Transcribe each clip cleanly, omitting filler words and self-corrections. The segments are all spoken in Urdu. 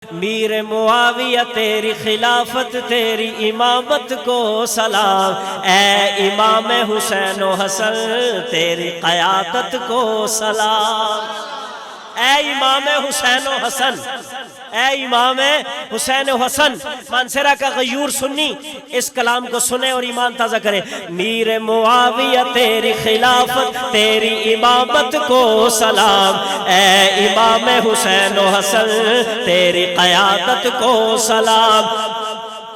میر معاویہ تیری خلافت تیری امامت کو سلام، اے امام حسین و حسن تیری قیادت کو سلام، اے امام حسین و حسن، اے امام حسین و حسن۔ مانسرا کا غیور سنی اس کلام کو سنے اور ایمان تازہ کرے۔ میر معاویہ تیری خلافت تیری امامت کو سلام، اے امام حسین و حسن تیری قیادت کو سلام۔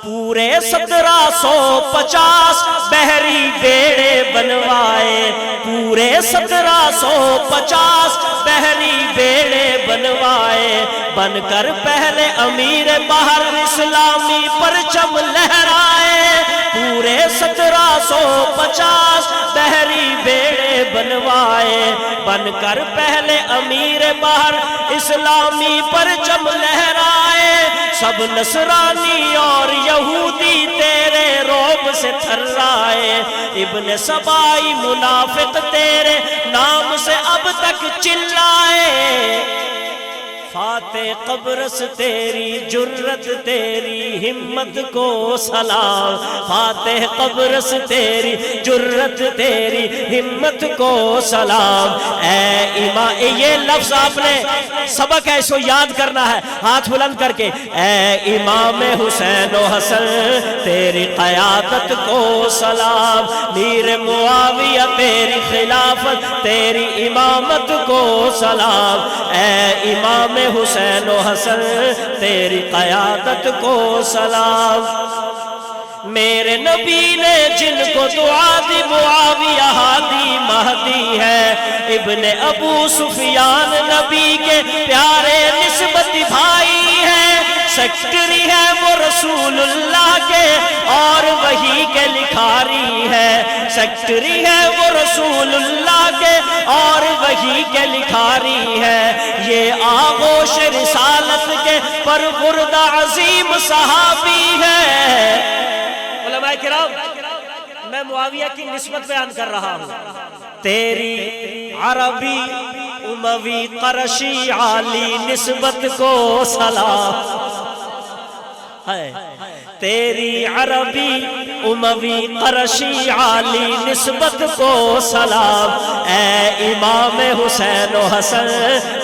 پورے 1750 بحری بیڑے بنوائے، پورے 1750 بحری بیڑے بنوائے، بن کر پہلے امیر بحر اسلامی پرچم لہرائے، پورے 1750 بحری بیڑے بنوائے، بن کر پہلے امیر بحر اسلامی پرچم لہرائے، سب نصرانی اور یہودی تیرے رعب سے تھرائے، ابن سبائی منافق تیرے نام سے اب تک چلائے، فاتح قبرص تیری جرت تیری ہمت کو سلام، فاتح قبرص تیری جرت تیری ہمت کو سلام، اے امام۔ یہ لفظ آپ نے سبق ہے، اس کو یاد کرنا ہے ہاتھ بلند کر کے۔ اے امام حسین و حسن تیری قیادت کو سلام، میر معاویہ تیری خلافت تیری امامت کو سلام، اے امام حسین و حسن تیری قیادت کو سلام۔ میرے نبی نے جن کو دعا دی معاویہ ہادی مہدی ہے، ابن ابو سفیان نبی کے پیارے نسبت بھائی ہے، سیکٹری ہے وہ رسول اللہ کے اور وہی کے لکھاری ہے، سیکٹری ہے وہ رسول اللہ کے اور وہی کے لکھاری ہے، یہ آغوش رسالت کے پروردہ عظیم صحابی ہے۔ علماء کرام، میں معاویہ کی نسبت بیان کر رہا ہوں۔ تیری عربی اموی قرشی عالی نسبت کو سلام ہے، تیری عربی اموی قرشی عالی نسبت کو سلام، اے امام حسین و حسن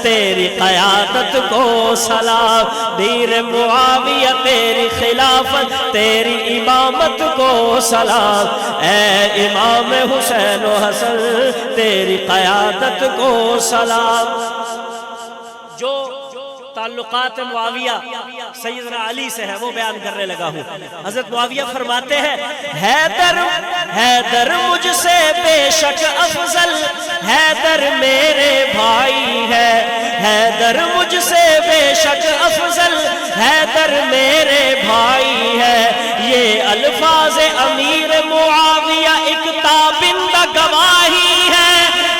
تیری قیادت کو سلام، میر معاویہ تیری خلافت تیری امامت کو سلام، اے امام حسین و حسن تیری قیادت کو سلام۔ جو تعلقات معاویہ سیدنا علی سے ہے وہ بیان کرنے لگا ہوں۔ حضرت معاویہ فرماتے ہیں، حیدر مجھ سے بے شک افضل، حیدر میرے بھائی ہے، حیدر مجھ سے بے شک افضل، حیدر میرے بھائی ہے، یہ الفاظ امیر معاویہ ایک تابندہ گواہی ہے،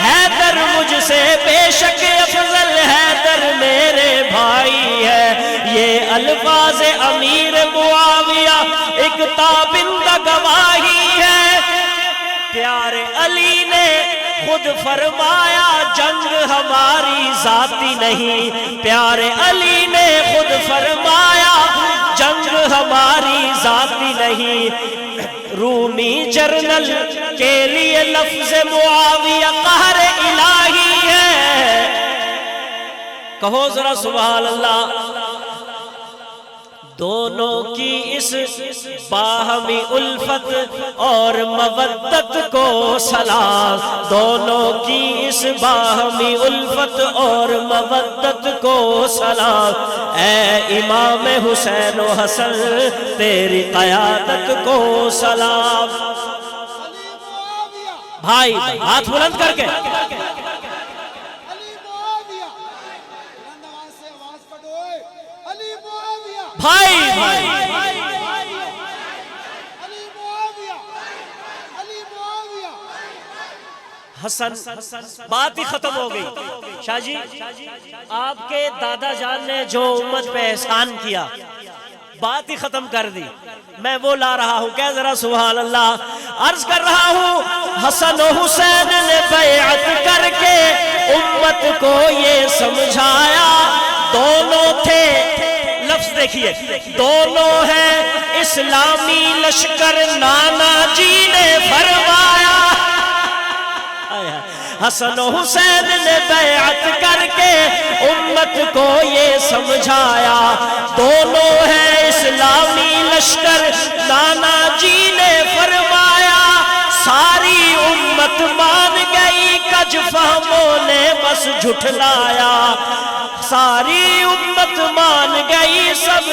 حیدر مجھ سے بے شک افضل، حیدر میرے بھائی ہے، یہ الفاظ امیر معاویہ ایک تابندہ گواہی ہے۔ پیارے علی نے خود فرمایا جنگ ہماری ذاتی نہیں، پیارے علی نے خود فرمایا جنگ ہماری ذاتی نہیں، رومی جرنل کے لیے لفظ معاویہ قہر الہی ہے۔ کہو ذرا سبحان اللہ۔ دونوں کی اس باہمی الفت اور مودت کو سلام، دونوں کی اس باہمی الفت اور مودت کو سلام، اے امام حسین و حسن تیری قیادت کو سلام۔ بھائی ہاتھ بلند کر کے بھائی حسن، بات ہی ختم ہو گئی۔ شاہ جی، آپ کے دادا جان نے جو امت پہ احسان کیا بات ہی ختم کر دی، میں وہ لا رہا ہوں، کہہ ذرا سبحان اللہ۔ عرض کر رہا ہوں، حسن و حسین نے بیعت کر کے امت کو یہ سمجھایا، دونوں تھے دیکھیے دونوں ہیں اسلامی لشکر نانا جی نے فرمایا حسن و حسین نے بیعت کر کے امت کو یہ سمجھایا دونوں ہیں اسلامی لشکر نانا جی نے فرمایا ساری امت مان گئی کج فہموں نے بس جھٹلایا ساری امت مان گئی سب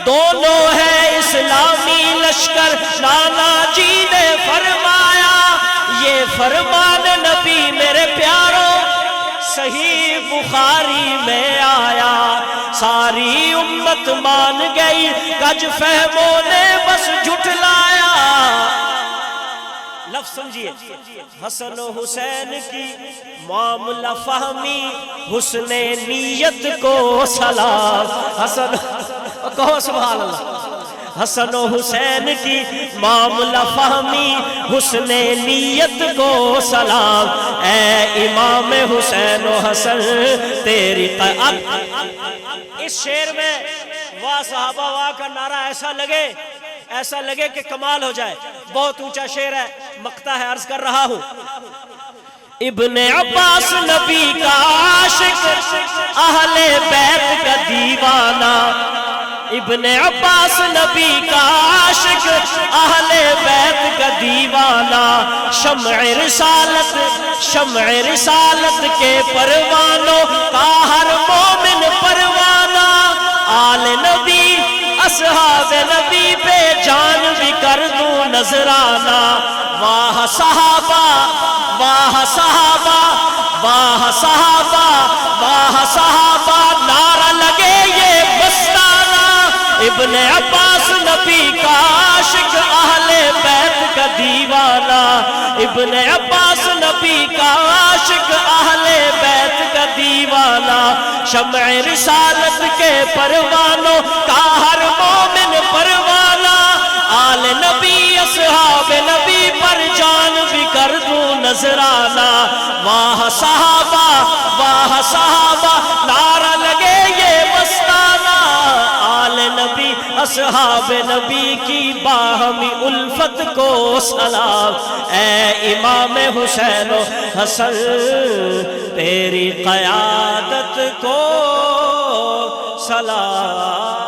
دونوں ہیں اسلامی لشکر نانا جی نے فرمایا یہ فرمان نبی میرے پیاروں صحیح بخاری میں آیا ساری امت مان گئی کج فہموں نے بس جھٹلایا لفظ سمجھیے حسن و حسین کی معاملہ فہمی حسن نیت کو سلام حسن کہو سبحان اللہ حسن و حسین کی معاملہ فہمی حسن نیت کو سلام اے امام حسین و حسن تیری اس شعر میں واہ صحابہ واہ کا نعرہ ایسا لگے کہ کمال ہو جائے بہت اونچا شعر ہے مقطع ہے عرض کر رہا ہوں ابن عباس نبی کا عاشق اہل بیت کا دیوانہ ابن عباس نبی کا عاشق اہل بیت کا دیوانہ شمع رسالت کے پروانوں کا ہر مومن پروانہ آل نبی اصحاب نبی پہ جان بھی کر دوں نذرانہ واہ صحابہ واہ صحابہ واہ صحابہ واہ صحابہ نعرہ لگے یہ مستانہ ابن عباس نبی کا عاشق اہل بیت کا دیوانہ ابن عباس نبی کا عاشق اہل بیت کا دیوانہ شمع رسالت کے پروانوں کا ہر مومن پروانہ آل نبی اصحاب نبی پر جان بھی کر دوں نذرانہ واہ صحابہ نعرہ لگے یہ مستانہ آل نبی اصحاب نبی کی باہمی الفت کو سلام اے امام حسین و حسن تیری قیادت کو سلام